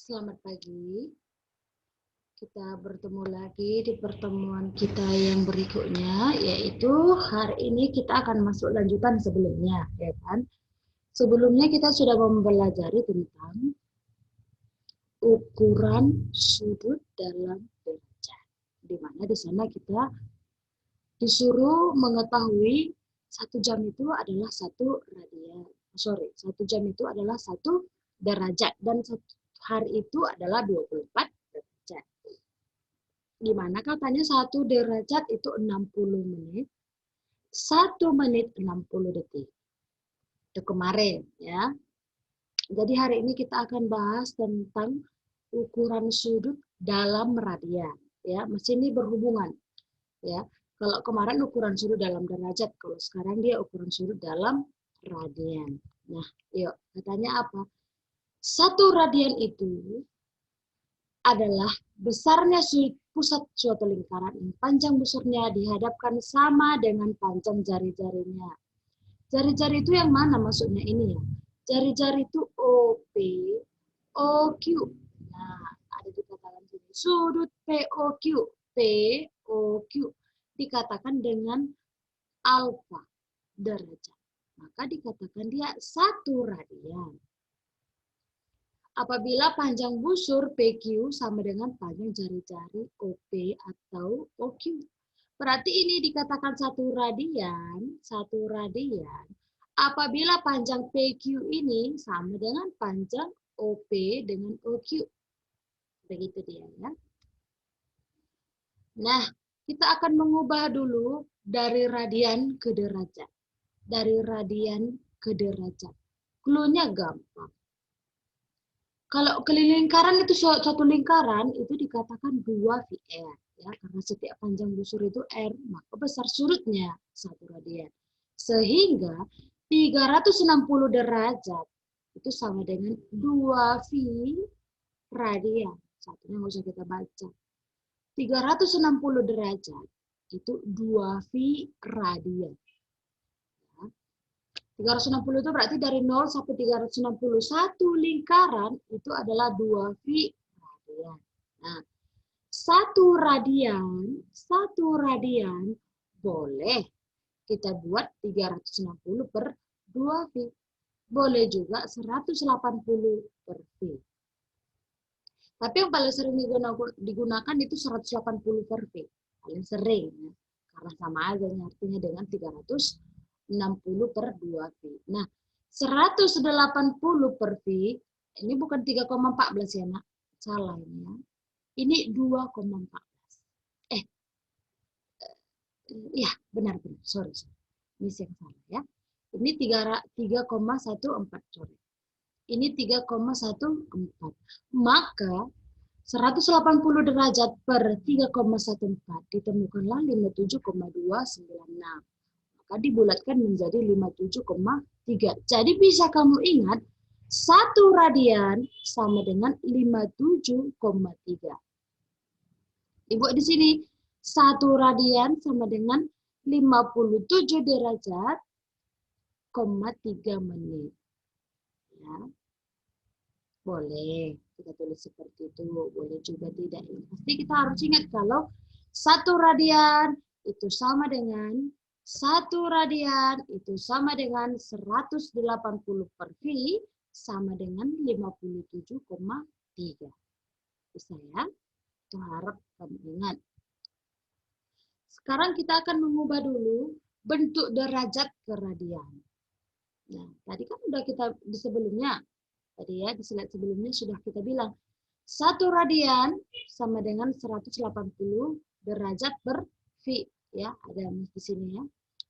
Selamat pagi. Kita bertemu lagi di pertemuan kita yang berikutnya, yaitu hari ini kita akan masuk lanjutan sebelumnya, ya kan? Sebelumnya kita sudah mempelajari tentang ukuran sudut dalam derajat, di mana di sana kita disuruh mengetahui 1 jam itu adalah 1 radian. Satu jam itu adalah 1 derajat dan 1 hari itu adalah 24 derajat. Gimana katanya 1 derajat itu 60 menit, 1 menit 60 detik. Itu kemarin ya. Jadi hari ini kita akan bahas tentang ukuran sudut dalam radian. Ya, mesin ini berhubungan. Ya, kalau kemarin ukuran sudut dalam derajat, kalau sekarang dia ukuran sudut dalam radian. Nah, yuk katanya apa? 1 radian itu adalah besarnya pusat suatu lingkaran yang panjang busurnya dihadapkan sama dengan panjang jari-jarinya. Jari-jari itu yang mana maksudnya ini ya? Jari-jari itu OP, OQ. Nah, ada dikatakan sini. Sudut POQ, POQ dikatakan dengan alfa derajat. Maka dikatakan dia 1 radian. Apabila panjang busur PQ sama dengan panjang jari-jari OP atau OQ. Berarti ini dikatakan 1 radian, 1 radian. Apabila panjang PQ ini sama dengan panjang OP dengan OQ. Begitu dia ya. Nah, kita akan mengubah dulu dari radian ke derajat. Dari radian ke derajat. Cluenya gampang. Kalau keliling lingkaran itu suatu lingkaran itu dikatakan 2VR ya, karena setiap panjang busur itu R, maka besar sudutnya 1 radian. Sehingga 360 derajat itu sama dengan 2V radian. Satunya nggak usah kita baca. 360 derajat itu 2V radian. 360 itu berarti dari 0 sampai 360. Satu lingkaran itu adalah 2V radian. Nah, 1 radian boleh kita buat 360 per 2V. Boleh juga 180 per V. Tapi yang paling sering digunakan itu 180 per V. Paling sering ya. Karena sama aja artinya dengan 360 per 2V. Nah, 180 per V, ini bukan 3,14 ya, Nak. Salah ini ya. Ini 2,14. Ya, benar-benar. Sorry. Ini yang salah ya. Ini 3,14, sorry. Ini 3,14. Maka 180 derajat per 3,14 ditemukanlah 57,296. Maka dibulatkan menjadi 57,3. Jadi bisa kamu ingat 1 radian sama dengan 57,3. Dibuat di sini 1 radian sama dengan 57 derajat, 3 menit. Ya. Boleh kita tulis seperti itu, boleh juga tidak. Pasti kita harus ingat kalau 1 radian itu sama dengan 1 radian itu sama dengan 180 per V sama dengan 57,3. Bisa ya? Itu harap kamu ingat. Sekarang kita akan mengubah dulu bentuk derajat ke radian. Nah, tadi kan udah kita di sebelumnya, tadi ya di slide sebelumnya sudah kita bilang 1 radian sama dengan 180 derajat per V ya, ada di sini ya.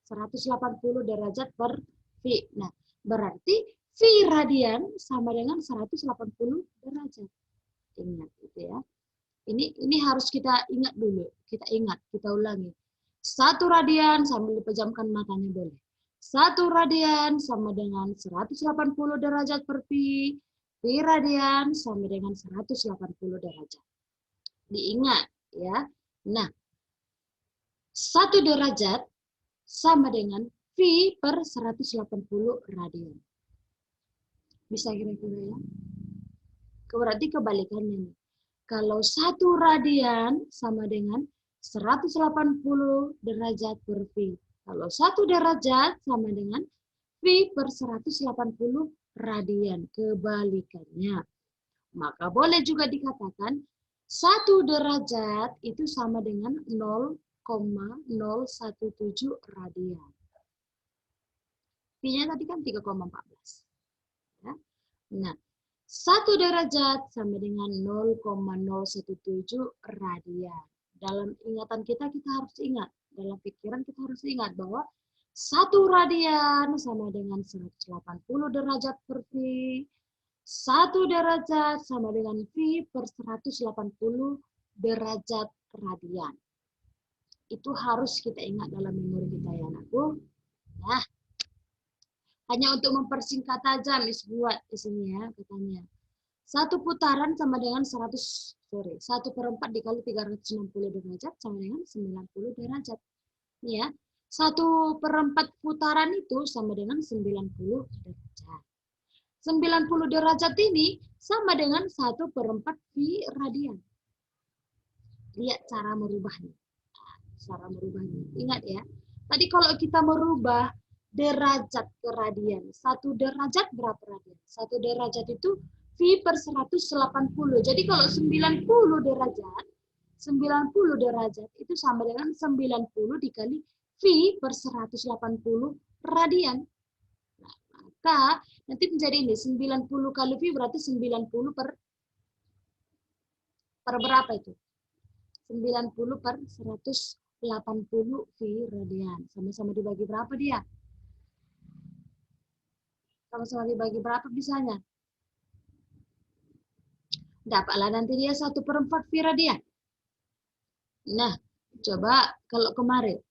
180 derajat per V. Nah, berarti V radian sama dengan 180 derajat. Ingat itu ya. Ini harus kita ingat dulu. Kita ingat, kita ulangi. 1 radian sambil dipejamkan matanya boleh. 1 radian sama dengan 180 derajat per V. V radian sama dengan 180 derajat. Diingat ya. Nah, 1 derajat sama dengan V per 180 radian. Bisa kira-kira ya? Berarti kebalikannya nih. Kalau 1 radian sama dengan 180 derajat per V. Kalau 1 derajat sama dengan V per 180 radian. Kebalikannya. Maka boleh juga dikatakan 1 derajat itu sama dengan 0,017 radian. V-nya tadi kan 3,14. Ya. Nah, 1 derajat sama dengan 0,017 radian. Dalam ingatan kita harus ingat, dalam pikiran kita harus ingat bahwa 1 radian sama dengan 180 derajat per V. 1 derajat sama dengan V per 180 derajat radian. Itu harus kita ingat dalam memori kita ya anakku. Nah, hanya untuk mempersingkat aja Miss buat di sini ya katanya. 1 putaran sama dengan 1 per 4 dikali 360 derajat sama dengan 90 derajat. Ya, 1 per 4 putaran itu sama dengan 90 derajat. 90 derajat ini sama dengan 1 per 4 V radian. Lihat cara merubahnya. Cara merubahnya. Ingat ya, tadi kalau kita merubah derajat ke radian. 1 derajat berapa radian? 1 derajat itu V per 180. Jadi kalau 90 derajat itu sama dengan 90 dikali V per 180 radian. Nah, maka nanti menjadi ini 90 kali V berarti 90 per berapa itu? 90 per 180 V radian. Sama-sama dibagi berapa dia? Sama-sama dibagi berapa bisanya? Dapatlah nanti dia 1 per 4 V radian. Nah, coba kalau kemarin.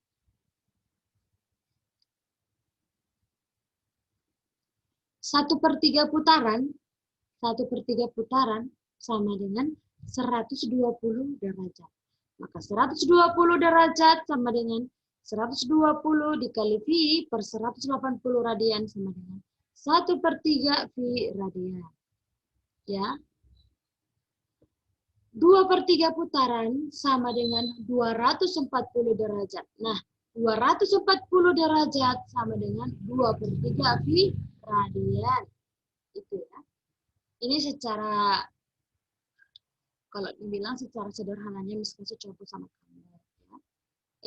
1 per 3 putaran, 1 per 3 putaran sama dengan 120 derajat. Maka 120 derajat sama dengan 120 dikali V per 180 radian sama dengan 1 per 3 V radian. Ya. 2 per 3 putaran sama dengan 240 derajat. Nah, 240 derajat sama dengan 2 per 3 V radian. Itu ya. Ini secara, kalau dibilang secara sederhananya, misalnya contoh sama kamu. Ya.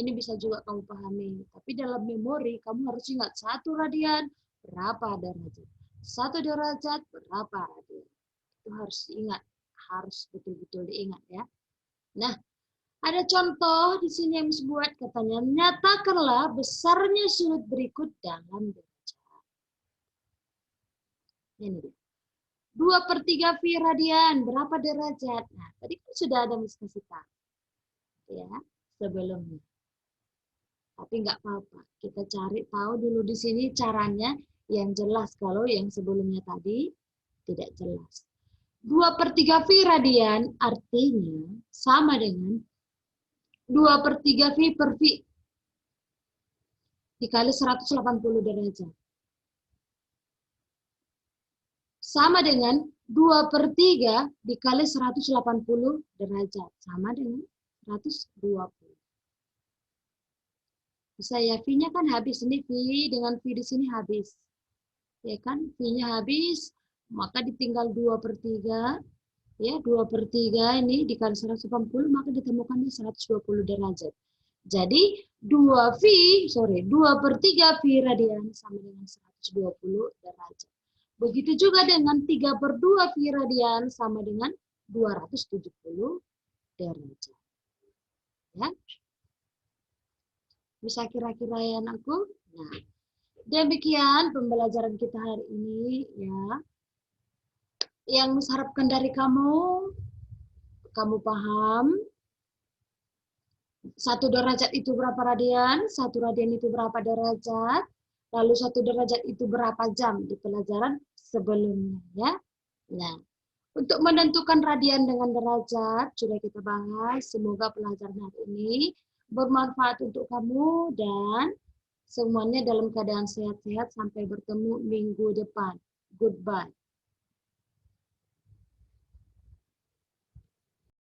Ini bisa juga kamu pahami. Tapi dalam memori, kamu harus ingat 1 radian berapa derajat. 1 derajat berapa radian. Itu harus diingat. Harus betul-betul diingat ya. Nah, ada contoh di sini yang Miss buat katanya, nyatakanlah besarnya sudut berikut dalam derajat. Ini dia. 2 per 3 V radian, berapa derajat? Nah, tadi kan sudah ada Miss kasih tahu. Ya, sebelumnya. Tapi nggak apa-apa. Kita cari tahu dulu di sini caranya yang jelas. Kalau yang sebelumnya tadi tidak jelas. 2 per 3 V radian artinya sama dengan 2 per 3 V per V dikali 180 derajat. Sama dengan 2 per 3 dikali 180 derajat. Sama dengan 120. Bisa ya, V-nya kan habis. Ini V dengan V di sini habis. Ya kan, V-nya habis. Maka ditinggal 2 per 3. Ya, 2 per 3 ini dikali 180, maka ditemukannya 120 derajat. Jadi 2 per 3 V radian sama dengan 120 derajat. Begitu juga dengan 3 per 2 V radian sama dengan 270 derajat. Ya. Bisa kira-kira ya anakku? Nah, demikian pembelajaran kita hari ini ya. Yang Miss harapkan dari kamu paham 1 derajat itu berapa radian, 1 radian itu berapa derajat, lalu 1 derajat itu berapa jam di pelajaran sebelumnya ya. Nah, untuk menentukan radian dengan derajat sudah kita bahas. Semoga pelajaran hari ini bermanfaat untuk kamu dan semuanya dalam keadaan sehat-sehat sampai bertemu minggu depan. Goodbye.